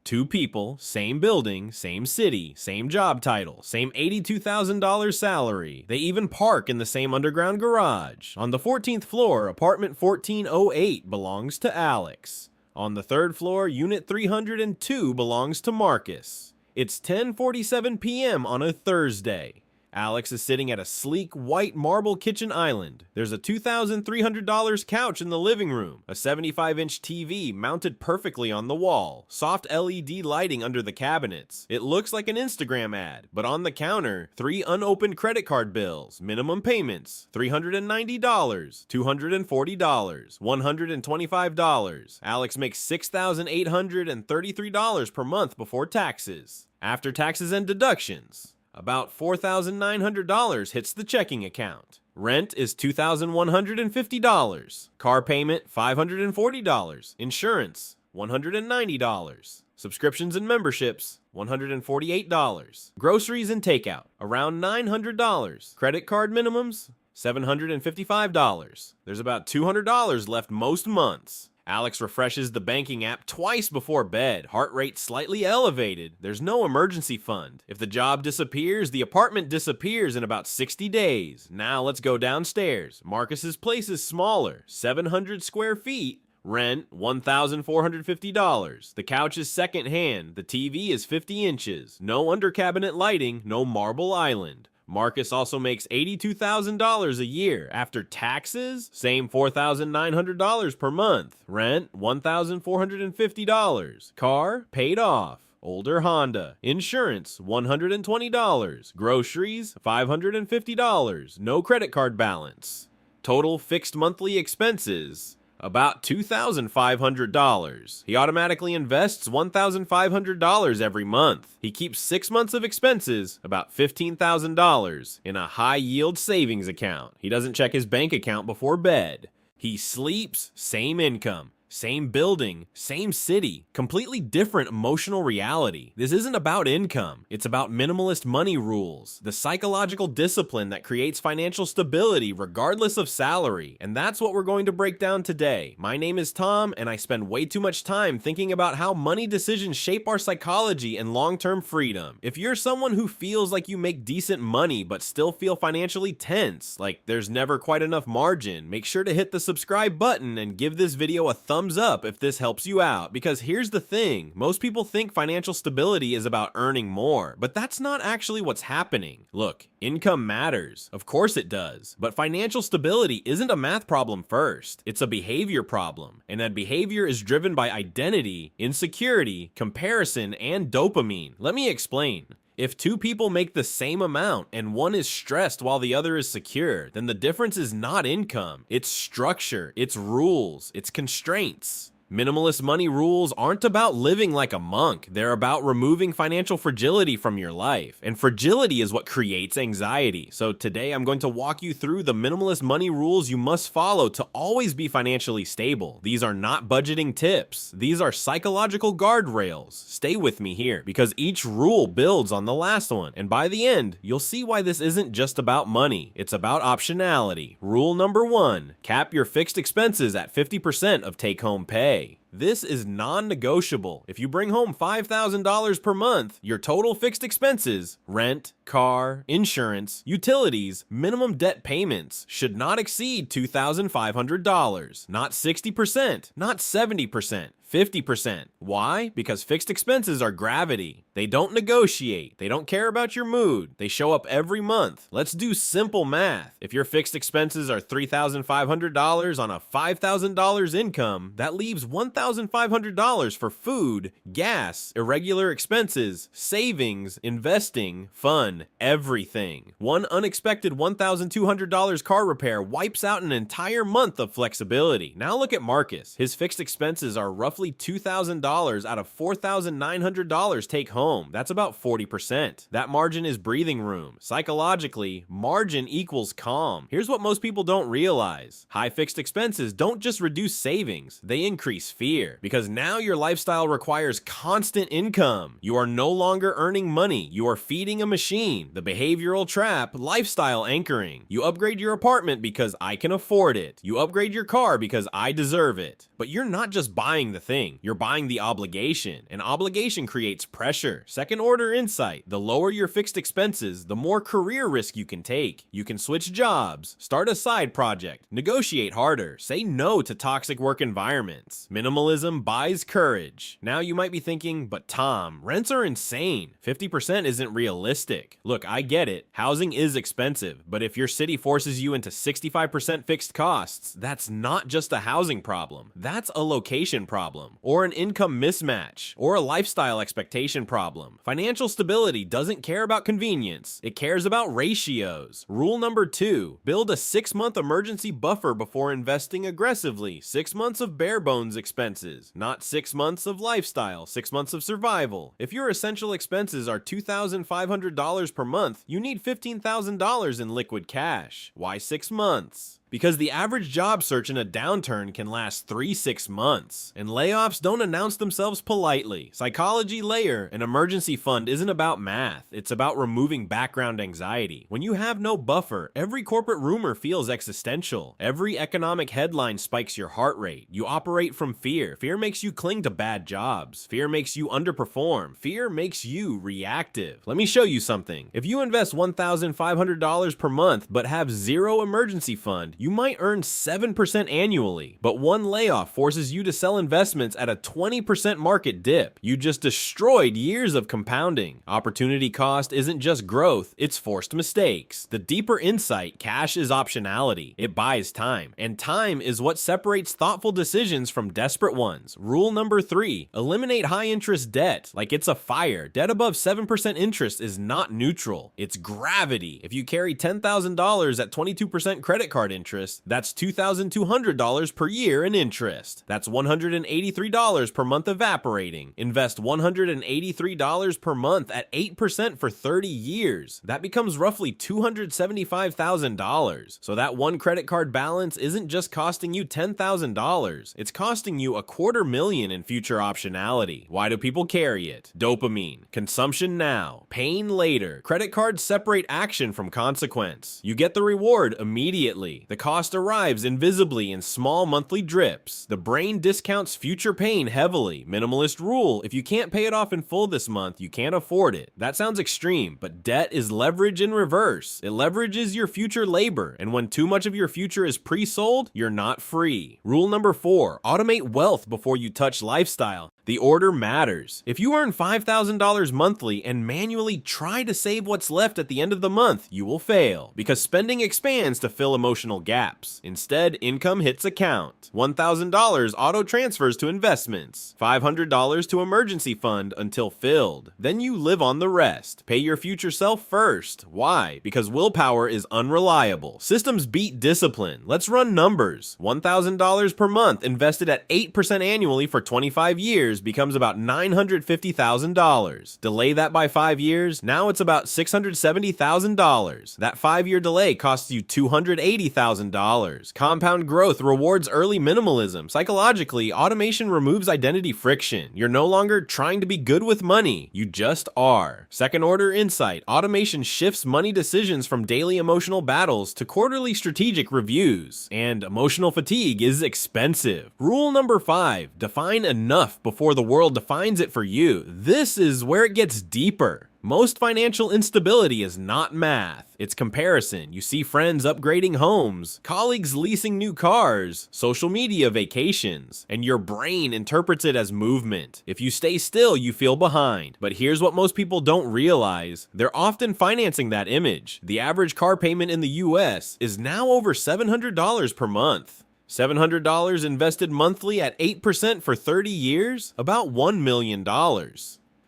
Two people, same building, same city, same job title, same $82,000 salary. They even park in the same underground garage. On the 14th floor, apartment 1408 belongs to Alex. On the 3rd floor, unit 302 belongs to Marcus. It's 10:47 p.m. on a Thursday. Alex is sitting at a sleek white marble kitchen island. There's a $2,300 couch in the living room, a 75-inch TV mounted perfectly on the wall, soft LED lighting under the cabinets. It looks like an Instagram ad, but on the counter, 3 unopened credit card bills, minimum payments, $390, $240, $125. Alex makes $6,833 per month before taxes. After taxes and deductions, about $4,900 hits the checking account. Rent is $2,150. Car payment, $540. Insurance, $190. Subscriptions and memberships, $148. Groceries and takeout, around $900. Credit card minimums, $755. There's about $200 left most months. Alex refreshes the banking app twice before bed, heart rate slightly elevated. There's no emergency fund. If the job disappears, the apartment disappears in about 60 days. Now let's go downstairs. Marcus's place is smaller, 700 square feet. Rent, $1,450. The couch is secondhand. The TV is 50 inches. No under cabinet lighting, no marble island. Marcus also makes $82,000 a year. After taxes, same $4,900 per month. Rent, $1,450. Car, paid off. Older Honda. Insurance, $120. Groceries, $550. No credit card balance. Total fixed monthly expenses, about $2,500. He automatically invests $1,500 every month. He keeps 6 months of expenses, about $15,000, in a high-yield savings account. He doesn't check his bank account before bed. He sleeps, same income. Same building, same city, completely different emotional reality. This isn't about income, it's about minimalist money rules, the psychological discipline that creates financial stability regardless of salary. And that's what we're going to break down today. My name is Tom, and I spend way too much time thinking about how money decisions shape our psychology and long-term freedom. If you're someone who feels like you make decent money but still feel financially tense, like there's never quite enough margin, make sure to hit the subscribe button and give this video a thumbs up if this helps you out, because here's the thing, most people think financial stability is about earning more, but that's not actually what's happening. Look, income matters, of course it does, but financial stability isn't a math problem first, it's a behavior problem, and that behavior is driven by identity, insecurity, comparison, and dopamine. Let me explain. If two people make the same amount and one is stressed while the other is secure, then the difference is not income, it's structure, it's rules, it's constraints. Minimalist money rules aren't about living like a monk, they're about removing financial fragility from your life, and fragility is what creates anxiety. So today I'm going to walk you through the minimalist money rules you must follow to always be financially stable. These are not budgeting tips, these are psychological guardrails. Stay with me here, because each rule builds on the last one, and by the end, you'll see why this isn't just about money, it's about optionality. Rule number 1, cap your fixed expenses at 50% of take-home pay. This is non-negotiable. If you bring home $5,000 per month, your total fixed expenses, rent, car, insurance, utilities, minimum debt payments, should not exceed $2,500. Not 60%, not 70%. 50%. Why? Because fixed expenses are gravity. They don't negotiate. They don't care about your mood. They show up every month. Let's do simple math. If your fixed expenses are $3,500 on a $5,000 income, that leaves $1,500 for food, gas, irregular expenses, savings, investing, fun, everything. One unexpected $1,200 car repair wipes out an entire month of flexibility. Now look at Marcus. His fixed expenses are roughly $2,000 out of $4,900 take home. That's about 40%. That margin is breathing room. Psychologically, margin equals calm. Here's what most people don't realize. High fixed expenses don't just reduce savings, they increase fear. Because now your lifestyle requires constant income. You are no longer earning money, you are feeding a machine. The behavioral trap, lifestyle anchoring. You upgrade your apartment because I can afford it. You upgrade your car because I deserve it. But you're not just buying the thing. You're buying the obligation, and obligation creates pressure. Second order insight: the lower your fixed expenses, the more career risk you can take. You can switch jobs, start a side project, negotiate harder, say no to toxic work environments. Minimalism buys courage. Now you might be thinking, but Tom, rents are insane. 50% isn't realistic. Look, I get it. Housing is expensive, but if your city forces you into 65% fixed costs, that's not just a housing problem. That's a location problem, or an income mismatch, or a lifestyle expectation problem. Financial stability doesn't care about convenience. It cares about ratios. Rule number 2, build a 6-month emergency buffer before investing aggressively. 6 months of bare bones expenses, not 6 months of lifestyle, 6 months of survival. If your essential expenses are $2,500 per month, you need $15,000 in liquid cash. Why 6 months? Because the average job search in a downturn can last 3-6 months, and layoffs don't announce themselves politely. Psychology layer: an emergency fund isn't about math, it's about removing background anxiety. When you have no buffer, every corporate rumor feels existential. Every economic headline spikes your heart rate. You operate from fear. Fear makes you cling to bad jobs. Fear makes you underperform. Fear makes you reactive. Let me show you something. If you invest $1,500 per month but have zero emergency fund, you might earn 7% annually, but one layoff forces you to sell investments at a 20% market dip. You just destroyed years of compounding. Opportunity cost isn't just growth, it's forced mistakes. The deeper insight: cash is optionality. It buys time, and time is what separates thoughtful decisions from desperate ones. Rule number 3, eliminate high interest debt like it's a fire. Debt above 7% interest is not neutral, it's gravity. If you carry $10,000 at 22% credit card interest, that's $2,200 per year in interest. That's $183 per month evaporating. Invest $183 per month at 8% for 30 years. That becomes roughly $275,000. So that one credit card balance isn't just costing you $10,000. It's costing you $250,000 in future optionality. Why do people carry it? Dopamine. Consumption now, pain later. Credit cards separate action from consequence. You get the reward immediately. The cost arrives invisibly in small monthly drips. The brain discounts future pain heavily. Minimalist rule: if you can't pay it off in full this month, you can't afford it. That sounds extreme, but debt is leverage in reverse. It leverages your future labor, and when too much of your future is pre-sold, you're not free. Rule number 4, automate wealth before you touch lifestyle. The order matters. If you earn $5,000 monthly and manually try to save what's left at the end of the month, you will fail, because spending expands to fill emotional gaps. Instead, income hits account. $1,000 auto transfers to investments. $500 to emergency fund until filled. Then you live on the rest. Pay your future self first. Why? Because willpower is unreliable. Systems beat discipline. Let's run numbers. $1,000 per month invested at 8% annually for 25 years becomes about $950,000. Delay that by 5 years, now it's about $670,000. That 5-year delay costs you $280,000. Compound growth rewards early minimalism. Psychologically, automation removes identity friction. You're no longer trying to be good with money, you just are. Second order insight: automation shifts money decisions from daily emotional battles to quarterly strategic reviews. And emotional fatigue is expensive. Rule number 5, define enough before the world defines it for you. This is where it gets deeper. Most financial instability is not math, it's comparison. You see friends upgrading homes, colleagues leasing new cars, social media vacations, and your brain interprets it as movement. If you stay still, you feel behind. But here's what most people don't realize: they're often financing that image. The average car payment in the US is now over $700 per month. $700 invested monthly at 8% for 30 years? About $1 million.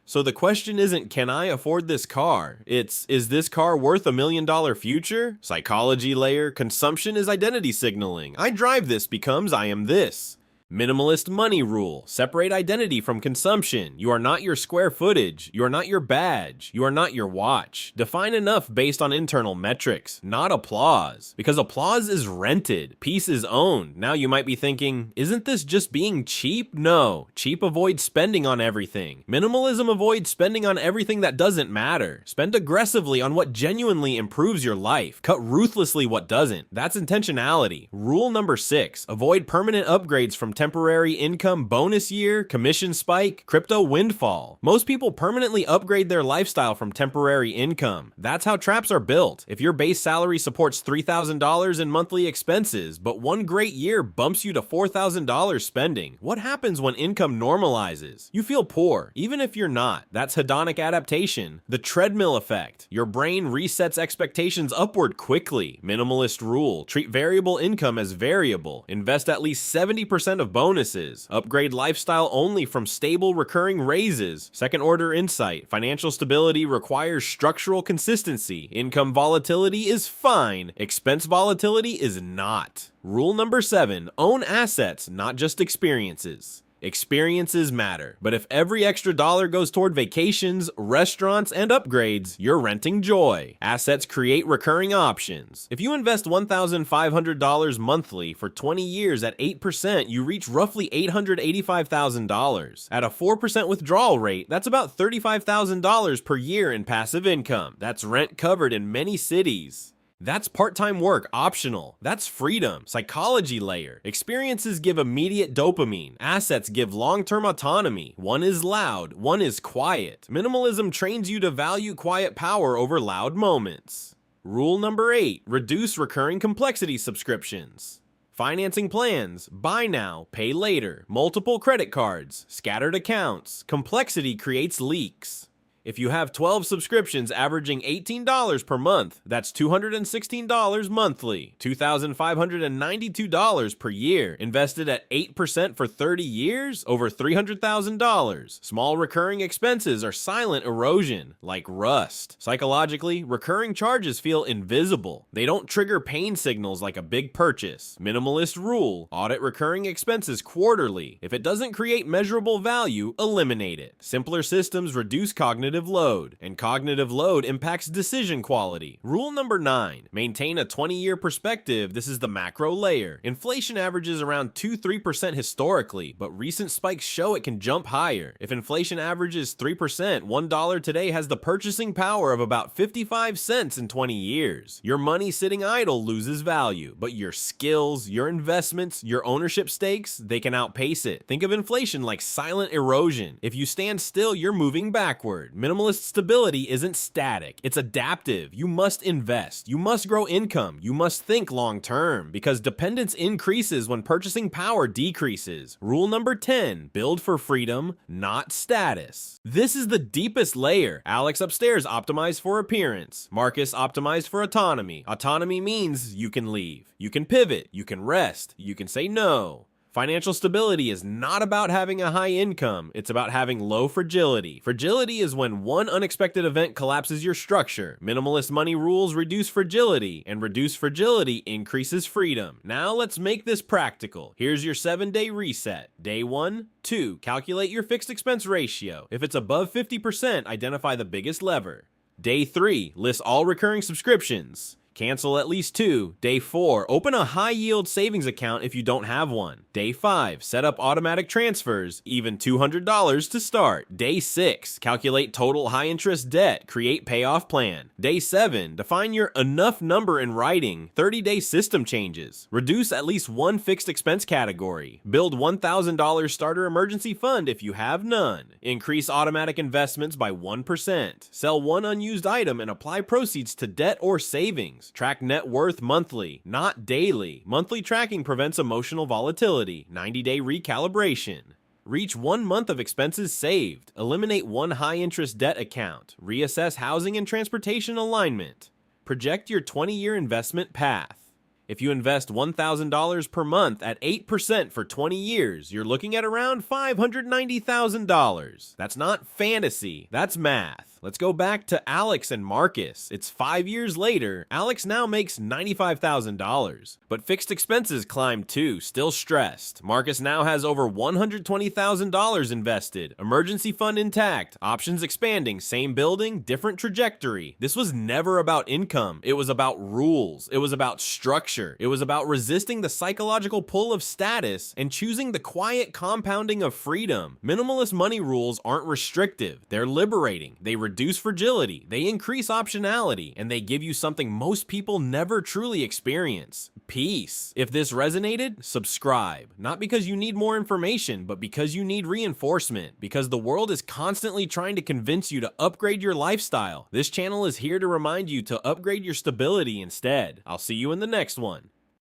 So the question isn't, can I afford this car? It's, is this car worth $1 million future? Psychology layer: consumption is identity signaling. I drive this becomes I am this. Minimalist money rule: separate identity from consumption. You are not your square footage. You are not your badge. You are not your watch. Define enough based on internal metrics, not applause. Because applause is rented. Peace is owned. Now you might be thinking, isn't this just being cheap? No. Cheap avoids spending on everything. Minimalism avoids spending on everything that doesn't matter. Spend aggressively on what genuinely improves your life. Cut ruthlessly what doesn't. That's intentionality. Rule number 6, avoid permanent upgrades from temporary income bonus year, commission spike, crypto windfall. Most people permanently upgrade their lifestyle from temporary income. That's how traps are built. If your base salary supports $3,000 in monthly expenses, but one great year bumps you to $4,000 spending, what happens when income normalizes? You feel poor, even if you're not. That's hedonic adaptation, the treadmill effect. Your brain resets expectations upward quickly. Minimalist rule: treat variable income as variable. Invest at least 70% of bonuses. Upgrade lifestyle only from stable recurring raises. Second order insight: financial stability requires structural consistency. Income volatility is fine. Expense volatility is not. Rule number 7: own assets, not just experiences. Experiences matter, but if every extra dollar goes toward vacations, restaurants, and upgrades, you're renting joy. Assets create recurring options. If you invest $1,500 monthly for 20 years at 8%, you reach roughly $885,000. At a 4% withdrawal rate, that's about $35,000 per year in passive income. That's rent covered in many cities. That's part-time work optional. That's freedom. Psychology layer: experiences give immediate dopamine. Assets give long-term autonomy. One is loud, one is quiet. Minimalism trains you to value quiet power over loud moments. Rule number 8: reduce recurring complexity subscriptions. Financing plans: buy now, pay later, multiple credit cards, scattered accounts. Complexity creates leaks. If you have 12 subscriptions averaging $18 per month, that's $216 monthly, $2,592 per year. Invested at 8% for 30 years, over $300,000. Small recurring expenses are silent erosion, like rust. Psychologically, recurring charges feel invisible. They don't trigger pain signals like a big purchase. Minimalist rule: audit recurring expenses quarterly. If it doesn't create measurable value, eliminate it. Simpler systems reduce cognitive load, and cognitive load impacts decision quality. Rule number 9: maintain a 20-year perspective. This is the macro layer. Inflation averages around 2-3% historically, but recent spikes show it can jump higher. If inflation averages 3%, $1 today has the purchasing power of about 55 cents in 20 years. Your money sitting idle loses value, but your skills, your investments, your ownership stakes, they can outpace it. Think of inflation like silent erosion. If you stand still, you're moving backward. Minimalist stability isn't static, it's adaptive. You must invest, you must grow income, you must think long term, because dependence increases when purchasing power decreases. Rule number 10: build for freedom, not status. This is the deepest layer. Alex upstairs optimized for appearance. Marcus optimized for autonomy. Autonomy means you can leave, you can pivot, you can rest, you can say no. Financial stability is not about having a high income, it's about having low fragility. Fragility is when one unexpected event collapses your structure. Minimalist money rules reduce fragility, and reduced fragility increases freedom. Now let's make this practical. Here's your 7-day reset. Day 1, 2, calculate your fixed expense ratio. If it's above 50%, identify the biggest lever. Day 3, list all recurring subscriptions. Cancel at least 2. Day 4, open a high-yield savings account if you don't have one. Day 5, set up automatic transfers, even $200 to start. Day 6, calculate total high-interest debt, create payoff plan. Day 7, define your enough number in writing, 30-day system changes. Reduce at least one fixed expense category. Build $1,000 starter emergency fund if you have none. Increase automatic investments by 1%. Sell one unused item and apply proceeds to debt or savings. Track net worth monthly, not daily. Monthly tracking prevents emotional volatility. 90-day recalibration. Reach 1 month of expenses saved. Eliminate one high-interest debt account. Reassess housing and transportation alignment. Project your 20-year investment path. If you invest $1,000 per month at 8% for 20 years, you're looking at around $590,000. That's not fantasy, that's math. Let's go back to Alex and Marcus. It's 5 years later. Alex now makes $95,000, but fixed expenses climbed too, still stressed. Marcus now has over $120,000 invested, emergency fund intact, options expanding, same building, different trajectory. This was never about income. It was about rules. It was about structure. It was about resisting the psychological pull of status and choosing the quiet compounding of freedom. Minimalist money rules aren't restrictive. They're liberating. They reduce fragility, they increase optionality, and they give you something most people never truly experience: peace. If this resonated, subscribe. Not because you need more information, but because you need reinforcement. Because the world is constantly trying to convince you to upgrade your lifestyle. This channel is here to remind you to upgrade your stability instead. I'll see you in the next one.